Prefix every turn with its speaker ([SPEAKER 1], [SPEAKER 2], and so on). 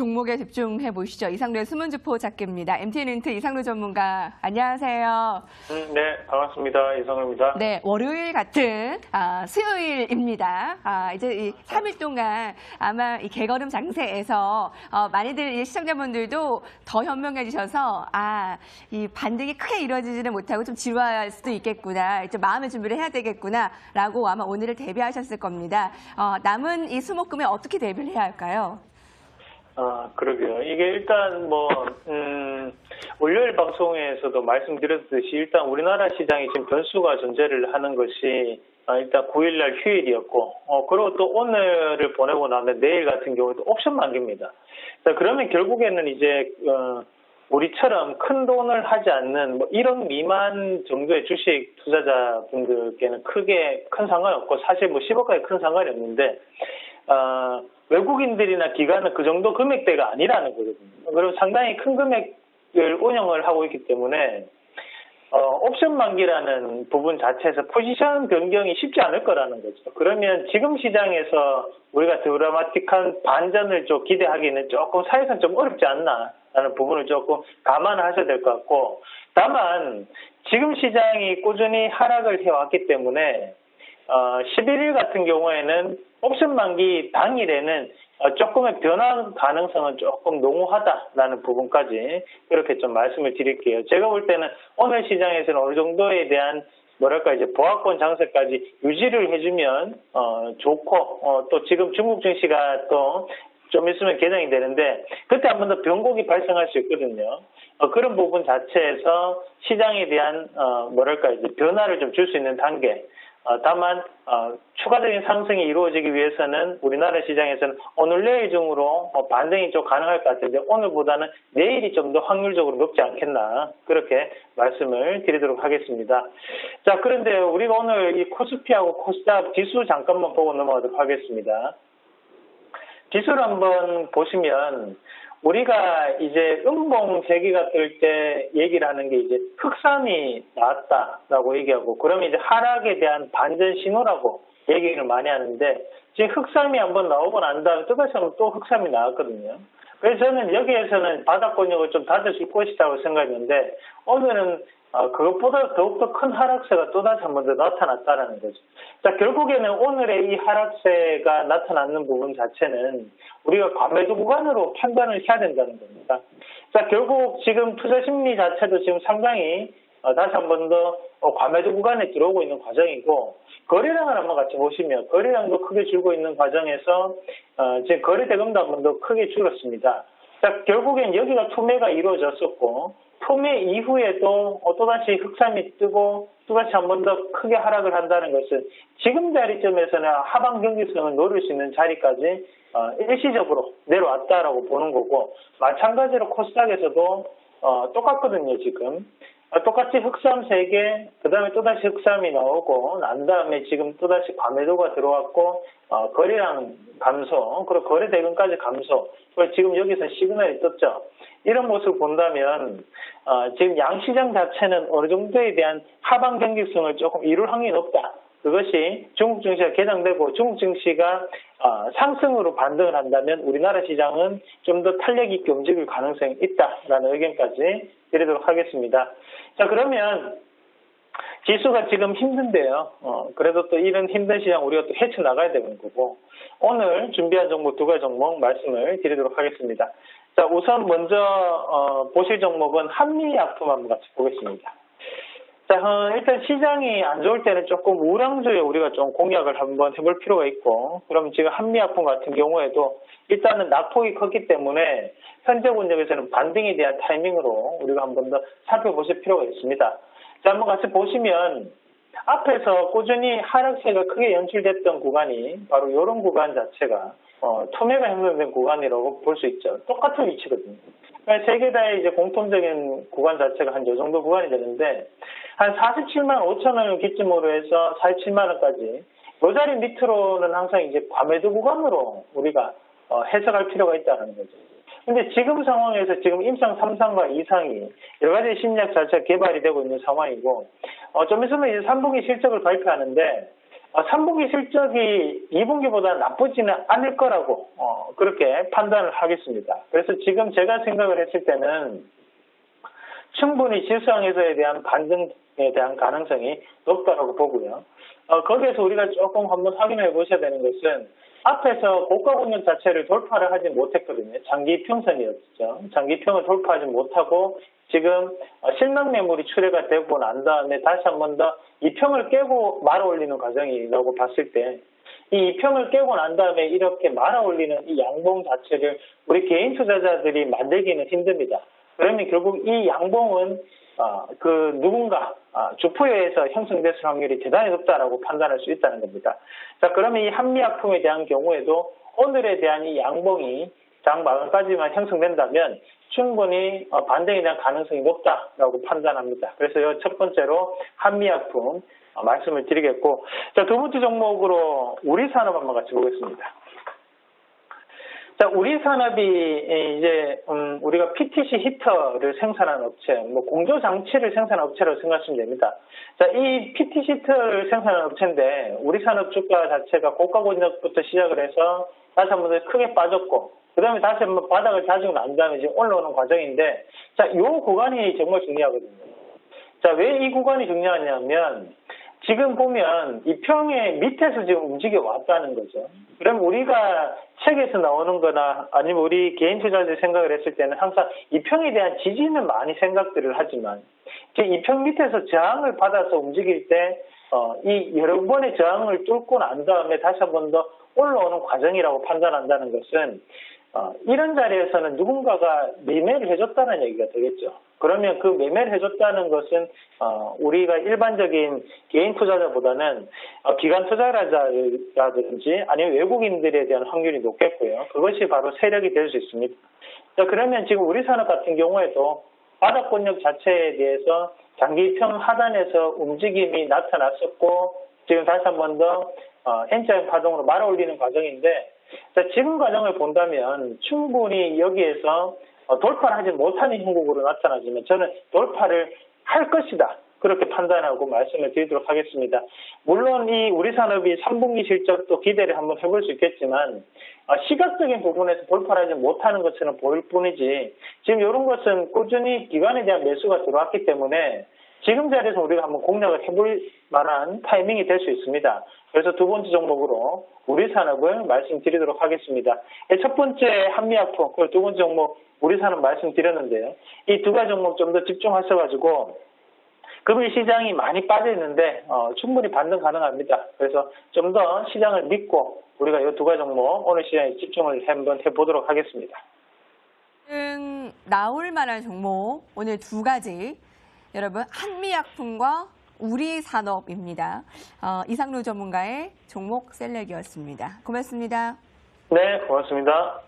[SPEAKER 1] 종목에 집중해 보시죠. 이상로의 수문주포 작가입니다. MTN인트 이상로 전문가, 안녕하세요.
[SPEAKER 2] 네, 반갑습니다. 이상로입니다.
[SPEAKER 1] 네, 월요일 같은 수요일입니다. 이제 이 3일 동안 아마 이 개걸음 장세에서 많이들 이 시청자분들도 더 현명해지셔서 이 반등이 크게 이루어지지는 못하고 좀 지루할 수도 있겠구나, 좀 마음의 준비를 해야 되겠구나라고 아마 오늘을 대비하셨을 겁니다. 남은 이 수목금에 어떻게 대비를 해야 할까요?
[SPEAKER 2] 그러게요. 이게 일단 월요일 방송에서도 말씀드렸듯이 일단 우리나라 시장이 지금 변수가 존재를 하는 것이 일단 9일날 휴일이었고, 그리고 또 오늘을 보내고 나면 내일 같은 경우도 옵션 만기입니다. 자, 그러면 결국에는 이제, 우리처럼 큰 돈을 하지 않는 1억 미만 정도의 주식 투자자분들께는 크게 큰 상관이 없고, 사실 10억까지 큰 상관이 없는데, 외국인들이나 기관은 그 정도 금액대가 아니라는 거거든요. 그리고 상당히 큰 금액을 운영을 하고 있기 때문에 옵션 만기라는 부분 자체에서 포지션 변경이 쉽지 않을 거라는 거죠. 그러면 지금 시장에서 우리가 드라마틱한 반전을 좀 기대하기는 조금 사실상 좀 어렵지 않나라는 부분을 조금 감안하셔야 될 것 같고, 다만 지금 시장이 꾸준히 하락을 해왔기 때문에 11일 같은 경우에는 옵션 만기 당일에는 조금의 변화 가능성은 조금 농후하다라는 부분까지 이렇게 좀 말씀을 드릴게요. 제가 볼 때는 오늘 시장에서는 어느 정도에 대한 이제 보합권 장세까지 유지를 해주면 좋고, 또 지금 중국 증시가 또 좀 있으면 개정이 되는데 그때 한 번 더 변곡이 발생할 수 있거든요. 그런 부분 자체에서 시장에 대한 이제 변화를 좀 줄 수 있는 단계. 다만 추가적인 상승이 이루어지기 위해서는 우리나라 시장에서는 오늘 내일 중으로 반등이 좀 가능할 것 같은데 오늘보다는 내일이 좀 더 확률적으로 높지 않겠나, 그렇게 말씀을 드리도록 하겠습니다. 자, 그런데 우리가 오늘 이 코스피하고 코스닥 지수 잠깐만 보고 넘어가도록 하겠습니다. 지수를 한번 보시면 우리가 이제 음봉 세기가 뜰 때 얘기를 하는 게 이제 흑삼이 나왔다라고 얘기하고, 그러면 이제 하락에 대한 반전 신호라고 얘기를 많이 하는데, 지금 흑삼이 한번 나오고 난 다음에 또다시 한번 또 흑삼이 나왔거든요. 그래서 저는 여기에서는 바닥권역을 좀 닫아줄 것이라고 생각했는데, 오늘은 그것보다 더욱더 큰 하락세가 또다시 한 번 더 나타났다라는 거죠. 자, 결국에는 오늘의 이 하락세가 나타나는 부분 자체는 우리가 과매도 구간으로 판단을 해야 된다는 겁니다. 자, 결국 지금 투자 심리 자체도 지금 상당히 다시 한 번 더 과매도 구간에 들어오고 있는 과정이고, 거래량을 한번 같이 보시면 거래량도 크게 줄고 있는 과정에서 지금 거래 대금도 한 번 더 크게 줄었습니다. 자, 결국엔 여기가 투매가 이루어졌었고, 투매 이후에도 또다시 흑삼이 뜨고 또다시 한 번 더 크게 하락을 한다는 것은 지금 자리점에서는 하방 경직성을 노릴 수 있는 자리까지 일시적으로 내려왔다라고 보는 거고, 마찬가지로 코스닥에서도 똑같거든요. 지금 똑같이 흑삼 3개, 그 다음에 또다시 흑삼이 나오고 난 다음에 지금 또다시 과매도가 들어왔고, 거래량 감소, 그리고 거래 대금까지 감소, 그리고 지금 여기서 시그널이 떴죠. 이런 모습을 본다면 지금 양시장 자체는 어느 정도에 대한 하방 경직성을 조금 이룰 확률이 높다. 그것이 중국 증시가 개장되고 중국 증시가 상승으로 반등을 한다면 우리나라 시장은 좀 더 탄력 있게 움직일 가능성이 있다라는 의견까지 드리도록 하겠습니다. 자, 그러면 지수가 지금 힘든데요. 그래도 또 이런 힘든 시장 우리가 또 헤쳐나가야 되는 거고, 오늘 준비한 종목 2가지 종목 말씀을 드리도록 하겠습니다. 자, 우선 먼저 보실 종목은 한미약품 한번 같이 보겠습니다. 자, 일단 시장이 안 좋을 때는 조금 우량주에 우리가 좀 공략을 한번 해볼 필요가 있고, 그럼 지금 한미약품 같은 경우에도 일단은 낙폭이 컸기 때문에 현재 분석에서는 반등에 대한 타이밍으로 우리가 한번 더 살펴보실 필요가 있습니다. 자, 한번 같이 보시면 앞에서 꾸준히 하락세가 크게 연출됐던 구간이 바로 이런 구간 자체가 투매가 형성된 구간이라고 볼 수 있죠. 똑같은 위치거든요. 세 개 다의 이제 공통적인 구간 자체가 한 요 정도 구간이 되는데, 한 47만 5천 원을 기점으로 해서 47만 원까지 이 자리 밑으로는 항상 이제 과매도 구간으로 우리가 해석할 필요가 있다는 거죠. 근데 지금 상황에서 지금 임상 3상과 2상이 여러 가지 심리학 자체가 개발이 되고 있는 상황이고, 좀 있으면 이제 3분기 실적을 발표하는데, 3분기 실적이 2분기보다 나쁘지는 않을 거라고 그렇게 판단을 하겠습니다. 그래서 지금 제가 생각을 했을 때는 충분히 지수항에서에 대한 반등에 대한 가능성이 높다고 보고요. 거기에서 우리가 조금 한번 확인해 보셔야 되는 것은 앞에서 고가 권역 자체를 돌파를 하지 못했거든요. 장기평선이었죠. 장기평을 돌파하지 못하고 지금 실망 매물이 출회가 되고 난 다음에 다시 한 번 더 이 평을 깨고 말아 올리는 과정이라고 봤을 때 이 2평을 깨고 난 다음에 이렇게 말아 올리는 이 양봉 자체를 우리 개인 투자자들이 만들기는 힘듭니다. 그러면 결국 이 양봉은 누군가 주포에서 형성됐을 확률이 대단히 높다라고 판단할 수 있다는 겁니다. 자, 그러면 이 한미약품에 대한 경우에도 오늘에 대한 이 양봉이 장 마감까지만 형성된다면 충분히 반등에 대한 가능성이 높다라고 판단합니다. 그래서 첫 번째로 한미약품 말씀을 드리겠고, 자, 두 번째 종목으로 우리산업 한번 같이 보겠습니다. 자, 우리산업이 이제 우리가 PTC 히터를 생산하는 업체, 공조 장치를 생산하는 업체라고 생각하시면 됩니다. 자, 이 PTC 히터를 생산하는 업체인데 우리산업 주가 자체가 고가 권역부터 시작을 해서 다시 한번 크게 빠졌고, 그 다음에 다시 한번 바닥을 다지고 난 다음에 지금 올라오는 과정인데, 자, 이 구간이 정말 중요하거든요. 자, 왜 이 구간이 중요하냐면 지금 보면 이 평의 밑에서 지금 움직여 왔다는 거죠. 그럼 우리가 책에서 나오는 거나 아니면 우리 개인 투자자들 생각을 했을 때는 항상 이 평에 대한 지지는 많이 생각들을 하지만 이 평 밑에서 저항을 받아서 움직일 때 이 여러 번의 저항을 뚫고 난 다음에 다시 한 번 더 올라오는 과정이라고 판단한다는 것은 이런 자리에서는 누군가가 매매를 해줬다는 얘기가 되겠죠. 그러면 그 매매를 해줬다는 것은 우리가 일반적인 개인 투자자보다는 기관 투자자라든지 아니면 외국인들에 대한 확률이 높겠고요. 그것이 바로 세력이 될 수 있습니다. 자, 그러면 지금 우리산업 같은 경우에도 바닥 권역 자체에 대해서 장기평 하단에서 움직임이 나타났었고 지금 다시 한 번 더 N자형 파동으로 말아 올리는 과정인데, 자, 지금 과정을 본다면 충분히 여기에서 돌파를 하지 못하는 형국으로 나타나지만 저는 돌파를 할 것이다. 그렇게 판단하고 말씀을 드리도록 하겠습니다. 물론 이 우리산업이 3분기 실적도 기대를 한번 해볼 수 있겠지만 시각적인 부분에서 돌파를 하지 못하는 것처럼 보일 뿐이지 지금 이런 것은 꾸준히 기관에 대한 매수가 들어왔기 때문에 지금 자리에서 우리가 한번 공략을 해볼 만한 타이밍이 될 수 있습니다. 그래서 두 번째 종목으로 우리산업을 말씀드리도록 하겠습니다. 첫 번째 한미약품, 그리고 두 번째 종목 우리산업 말씀드렸는데요. 이 두 가지 종목 좀 더 집중하셔가지고 금일 시장이 많이 빠져 있는데 충분히 반등 가능합니다. 그래서 좀 더 시장을 믿고 우리가 이 두 가지 종목 오늘 시장에 집중을 한번 해보도록 하겠습니다.
[SPEAKER 1] 나올 만한 종목 오늘 두 가지. 여러분, 한미약품과 우리산업입니다. 이상로 전문가의 종목 셀렉이었습니다. 고맙습니다.
[SPEAKER 2] 네, 고맙습니다.